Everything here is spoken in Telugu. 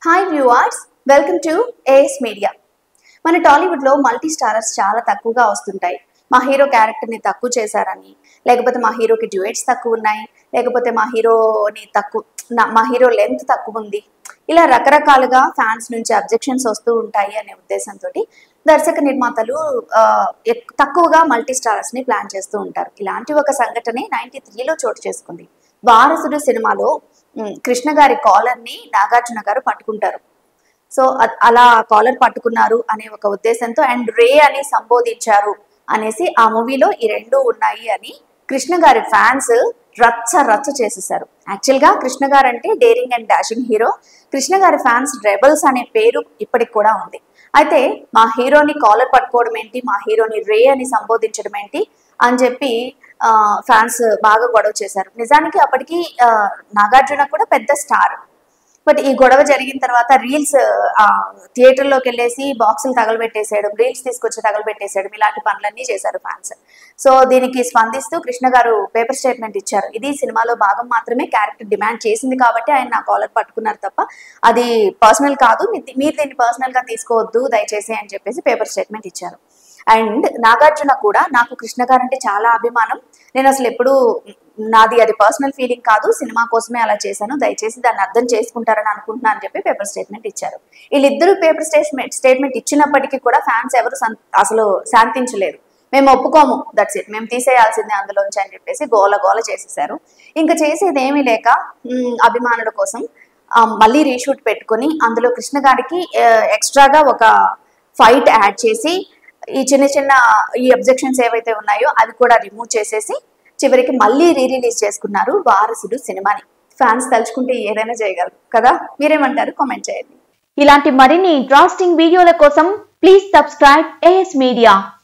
Hi viewers, welcome to AS media. మన టాలీవుడ్లో మల్టీ స్టారర్స్ చాలా తక్కువగా వస్తుంటాయి. మా హీరో క్యారెక్టర్ని తక్కువ చేశారని, లేకపోతే మా హీరోకి డ్యూయెట్స్ తక్కువ ఉన్నాయి, లేకపోతే మా హీరో లెంత్ తక్కువ ఉంది. ఇలా రకరకాలుగా ఫ్యాన్స్ నుంచి అబ్జెక్షన్స్ వస్తూ ఉంటాయి అనే ఉద్దేశంతో దర్శక నిర్మాతలు తక్కువగా మల్టీ స్టారర్స్ని ప్లాన్ చేస్తూ ఉంటారు. ఇలాంటి ఒక సంఘటనే 93లో చోటు చేసుకుంది. వారసుడు సినిమాలో కృష్ణ గారి కాలర్ని నాగార్జున గారు పట్టుకుంటారు. సో అలా కాలర్ పట్టుకున్నారు అనే ఒక ఉద్దేశంతో అండ్ రే అని సంబోధించారు అనేసి ఆ మూవీలో ఈ రెండు ఉన్నాయి అని కృష్ణ గారి ఫ్యాన్స్ రచ్చ చేసేసారు. యాక్చువల్గా కృష్ణ గారు అంటే daring and dashing hero. Krishna గారి ఫ్యాన్స్ రెబల్స్ అనే పేరు ఇప్పటికి కూడా ఉంది. అయితే మా హీరోని కాలర్ పట్టుకోవడం ఏంటి, మా హీరోని రే అని సంబోధించడం ఏంటి అని చెప్పి ఫ్యాన్స్ బాగా గొడవ చేశారు. నిజానికి అప్పటికి నాగార్జున కూడా పెద్ద స్టార్. బట్ ఈ గొడవ జరిగిన తర్వాత రీల్స్ థియేటర్లోకి వెళ్ళేసి బాక్సులు తగలబెట్టేసేయడం, రీల్స్ తీసుకొచ్చి తగలబెట్టేసేయడం, ఇలాంటి పనులన్నీ చేశారు ఫ్యాన్స్. సో దీనికి స్పందిస్తూ కృష్ణ గారు పేపర్ స్టేట్మెంట్ ఇచ్చారు. ఇది సినిమాలో భాగం మాత్రమే, క్యారెక్టర్ డిమాండ్ చేసింది కాబట్టి ఆయన నా కాలర్ పట్టుకున్నారు తప్ప అది పర్సనల్ కాదు, మీరు దీన్ని పర్సనల్గా తీసుకోవద్దు దయచేసి అని చెప్పేసి పేపర్ స్టేట్మెంట్ ఇచ్చారు. అండ్ నాగార్జున కూడా నాకు కృష్ణ గారు అంటే చాలా అభిమానం, నేను అసలు ఎప్పుడు నాది అది పర్సనల్ ఫీలింగ్ కాదు, సినిమా కోసమే అలా చేశాను, దయచేసి దాన్ని అర్థం చేసుకుంటారని అనుకుంటున్నా అని చెప్పి పేపర్ స్టేట్మెంట్ ఇచ్చారు. వీళ్ళిద్దరూ పేపర్ స్టేట్మెంట్ ఇచ్చినప్పటికీ కూడా ఫ్యాన్స్ ఎవరు అసలు శాంతించలేదు. మేము ఒప్పుకోము, దట్స్ ఇట్, మేము తీసేయాల్సిందే అందులోంచి అని చెప్పేసి గోల చేసేసారు. ఇంకా చేసేది ఏమీ లేక అభిమానుల కోసం మళ్ళీ రీషూట్ పెట్టుకొని అందులో కృష్ణ గారికి ఎక్స్ట్రాగా ఒక ఫైట్ యాడ్ చేసి ఈ చిన్న ఈ అబ్జెక్షన్స్ ఏవైతే ఉన్నాయో అవి కూడా రిమూవ్ చేసేసి చివరికి మళ్ళీ రిలీజ్ చేసుకున్నారు వారసుడు సినిమాని. ఫ్యాన్స్ తలుచుకుంటే ఏదైనా చేయగలరు కదా, మీరేమంటారు? కామెంట్ చేయండి. ఇలాంటి మరిన్ని ఇంట్రెస్టింగ్ వీడియోల కోసం ప్లీజ్ సబ్స్క్రైబ్ ఏఎస్ మీడియా.